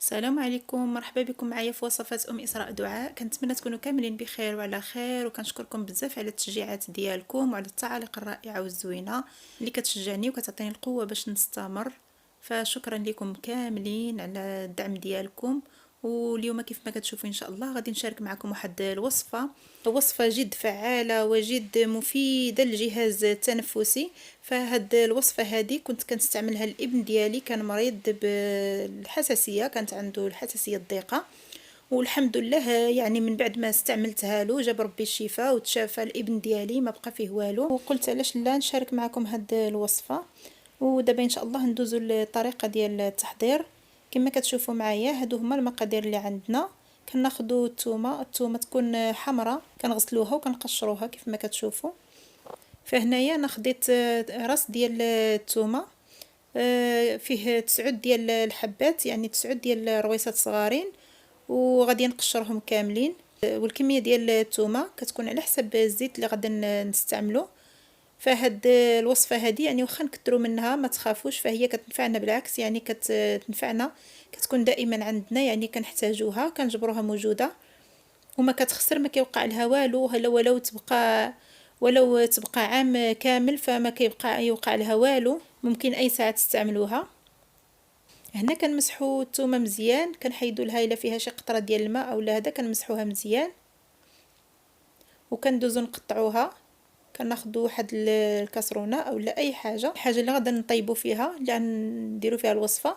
السلام عليكم، مرحبا بكم معايا في وصفات إسراء دعاء. كنتمنى تكونوا كاملين بخير وعلى خير، وكنشكركم بزاف على التشجيعات ديالكم وعلى التعاليق الرائعة والزوينة اللي كتشجعني وكتعطيني القوة باش نستمر. فشكرا لكم كاملين على الدعم ديالكم. واليوم كيف ما كتشوفوا ان شاء الله غادي نشارك معكم واحد الوصفه، وصفه جد فعاله وجد مفيده للجهاز التنفسي. فهاد الوصفه هذه كنت كنستعملها الابن ديالي، كان مريض بالحساسيه، كانت عنده الحساسيه الضيقه، والحمد لله يعني من بعد ما استعملتها له جاب ربي الشفاء وتشافى الابن ديالي، ما بقى فيه والو. وقلت علاش لا نشارك معكم هاد الوصفه. ودابا ان شاء الله ندوزو للطريقه ديال التحضير. كما كتشوفوا معايا هادو هما المقادير اللي عندنا. كناخذوا الثومه تكون حمراء، كنغسلوها وكنقشروها كيف ما كتشوفوا. فهنايا انا خديت راس ديال الثومه، فيه 9 ديال الحبات، يعني 9 ديال الرويصات صغارين، وغادي نقشرهم كاملين. والكميه ديال الثومه كتكون على حسب الزيت اللي غادي نستعملو. فهاد الوصفه هذه يعني واخا نكثروا منها ما تخافوش، فهي كتنفعنا بالعكس، يعني كتنفعنا، كتكون دائما عندنا، يعني كنحتاجوها كنجبروها موجوده وما كتخسر، ما كيوقع لها والو. هلا ولو تبقى عام كامل فما كيبقى يوقع لها والو، ممكن اي ساعه تستعملوها. هنا كنمسحوا الثومه مزيان، كنحيدوا لها الا فيها شي قطره ديال الماء او لا، هذا كنمسحوها مزيان وكندوزو نقطعوها. كناخذوا واحد الكاسرونه او لا اي الحاجه اللي غادا نطيبوا فيها، اللي نديروا فيها الوصفه،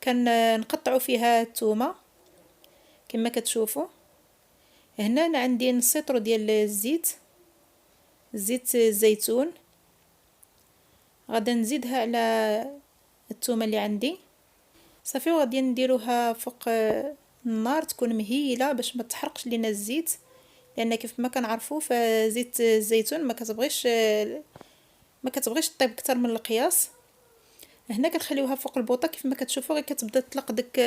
كنقطعوا فيها الثومه كما كتشوفوا. هنا انا عندي نص لتر ديال زيت الزيتون، غادا نزيدها على الثومه اللي عندي صافي، وغادي نديروها فوق النار تكون مهيله باش ما تحرقش لينا الزيت، لان كيف ما كنعرفوا فزيت الزيتون ما كتبغيش طيب اكثر من القياس. هنا كنخليوها فوق البوطه كيف ما كتشوفوا، غير كتبدا تطلق ديك،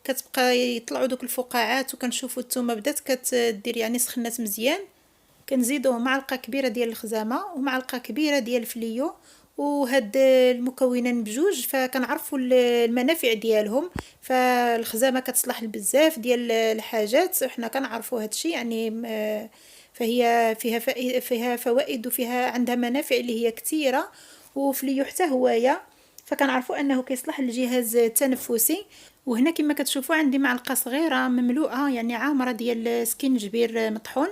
كتبقى يطلعوا دوك الفقاعات، وكنشوفوا الثومه بدات كتدير يعني سخنات مزيان. كنزيدوا معلقه كبيره ديال الخزامه ومعلقه كبيره ديال الفليو، وهاد المكونين بجوج فكنعرفوا المنافع ديالهم. فالخزامه كتصلح لبزاف ديال الحاجات، وحنا كنعرفوا هادشي يعني. فيها فوائد وفيها عندها منافع اللي هي كثيره، وفليو حتى هوايه، فكنعرفوا انه كيصلح للجهاز التنفسي. وهنا كما كتشوفوا عندي معلقه صغيره مملوءه يعني عامره ديال سكينجبير مطحون،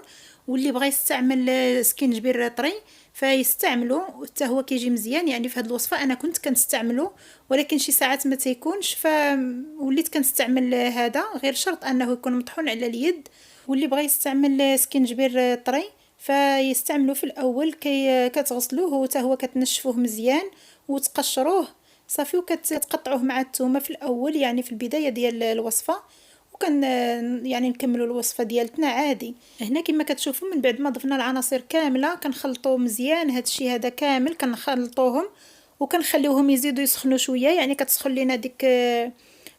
واللي بغى يستعمل سكينجبير طري فيستعملوا حتى هو كيجي مزيان. يعني في هذه الوصفه انا كنت كنستعمله، ولكن شي ساعات ما تيكونش فوليت كنستعمل هذا، غير شرط انه يكون مطحون على اليد. واللي بغى يستعمل سكينجبير طري فيستعملوا في الاول كتغسلوه حتى هو كتنشفوه مزيان وتقشروه صافي، وكتقطعوه مع الثومه في الاول يعني في البدايه ديال الوصفه، وكان يعني نكملوا الوصفه ديالتنا عادي. هنا كما كتشوفوا من بعد ما ضفنا العناصر كامله كنخلطوا مزيان هادشي هذا كامل، كنخلطوهم وكنخليوهم يزيدوا يسخنوا شويه، يعني كتسخن لينا ديك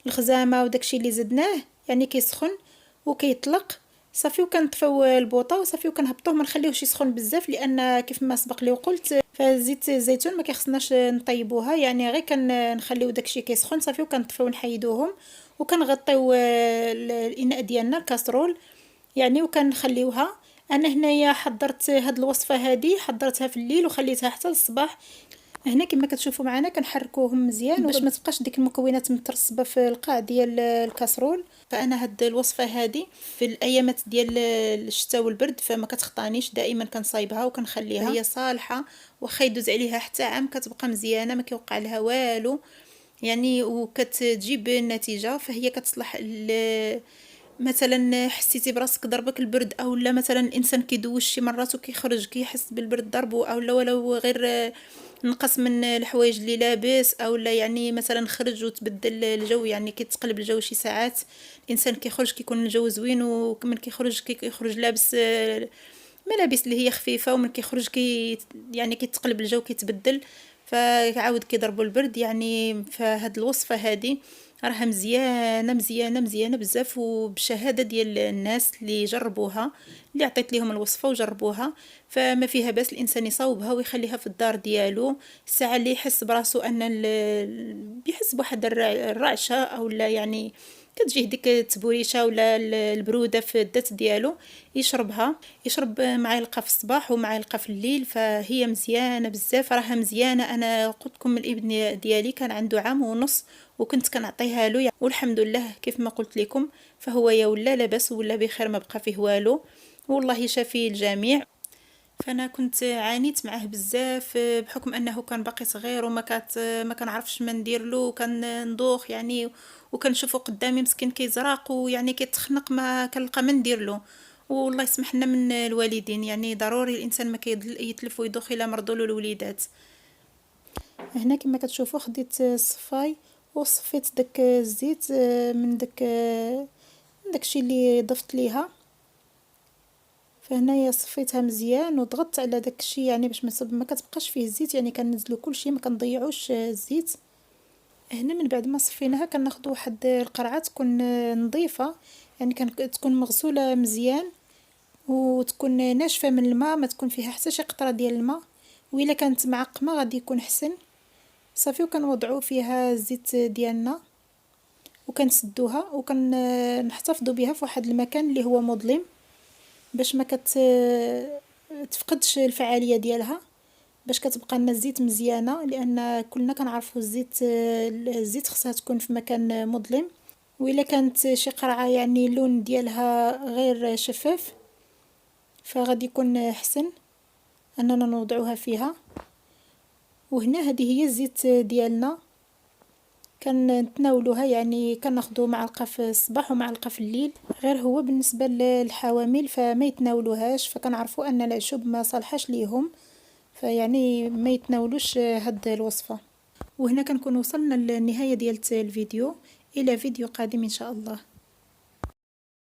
الخزامه وداكشي اللي زدناه، يعني كيسخن وكيطلق صافي، وكنطفيو البوطه وصافي وكنهبطوه، ما نخليوهش يسخن بزاف، لان كيف ما سبق لي وقلت فزيت الزيتون ما كيخصناش نطيبوها، يعني غير كنخليو داكشي كيسخن صافي وكنطفيو نحيدوهم، وكنغطيو الاناء ديالنا الكاسرول يعني، وكنخليوها. انا هنايا حضرت هاد الوصفه هذه، حضرتها في الليل وخليتها حتى الصباح. هنا كما كتشوفوا معنا كنحركوهم مزيان باش ما تبقاش ديك المكونات مترسبه في القاع ديال الكاسرول. فانا هاد الوصفه هذه في الايامات ديال الشتاء والبرد فما كتخطانيش، دائما كنصايبها وكنخليها هي صالحه، واخا يدوز عليها حتى عام كتبقى مزيانه ما كيوقع لها والو يعني، وكتجيب النتيجه. فهي كتصلح مثلا حسيتي براسك ضربك البرد، او لا مثلا الانسان كيدوش شي مرات وكيخرج كيحس بالبرد ضربه، او لا ولو غير نقص من الحوايج اللي لابس، او لا يعني مثلا خرج وتبدل الجو، يعني كيتقلب الجو شي ساعات الانسان كيخرج كيكون الجو زوين، ومن كيخرج لابس ملابس اللي هي خفيفه، ومن كيخرج يعني كيتقلب الجو كيتبدل فعاود كيضربوا البرد يعني. فهاد الوصفه هذه راها مزيانه مزيانه مزيانه بزاف، وبشهاده ديال الناس اللي جربوها، اللي عطيت لهم الوصفه وجربوها، فما فيها باس الانسان يصاوبها ويخليها في الدار ديالو الساعه اللي يحس براسو ان بيحس بواحد الرعشه او لا يعني كتجيه ديك التبوريشه ولا البروده في الدات ديالو، يشرب معلقه في الصباح ومعلقه في الليل، فهي مزيانه بزاف، راها مزيانه. انا قلت لكم الابن ديالي كان عنده عام ونص وكنت كنعطيها له، والحمد لله كيف ما قلت لكم فهو يا ولا لاباس ولا بخير، ما بقى فيه والو، والله شافي الجميع. فانا كنت عانيت معاه بزاف بحكم انه كان باقي صغير ما كنعرفش ما ندير له، كان ندوخ يعني، وكنشوفه قدامي مسكين كيزرق ويعني كيتخنق، ما كنلقى ما ندير له. والله يسمح لنا من الوالدين، يعني ضروري الانسان ما يتلف ويدوخ الا مرضوا له الوليدات. هنا كما كتشوفوا خديت الصفاي وصفيت داك الزيت من داكشي اللي ضفت ليها. فهنايا صفيتها مزيان وضغطت على داكشي يعني باش ما كتبقاش فيه الزيت، يعني كننزلو كلشي ما كنضيعوش الزيت. هنا من بعد ما صفيناها كناخذ واحد القرعه تكون نظيفه، يعني تكون مغسوله مزيان وتكون ناشفه من الماء، ما تكون فيها حتى شي قطره ديال الماء، وإلا كانت معقمه غادي يكون حسن. صافي وكنوضعوا فيها الزيت ديالنا وكنسدوها وكنحتفظوا بها في واحد المكان اللي هو مظلم باش ما تفقدش الفعاليه ديالها، باش كتبقى لنا الزيت مزيانه، لان كلنا كنعرفوا الزيت خصها تكون في مكان مظلم. والا كانت شي قرعه يعني اللون ديالها غير شفاف فغادي يكون احسن اننا نوضعوها فيها. وهنا هذه هي الزيت ديالنا كنتناولوها، يعني كناخذوا معلقه في الصباح ومعلقه في الليل، غير هو بالنسبه للحوامل فما يتناولوهاش، فكنعرفوا ان العشب ما صالحاش ليهم، فيعني ما يتناولوش هاد الوصفه. وهنا كنكون وصلنا للنهايه ديال الفيديو، الى فيديو قادم ان شاء الله.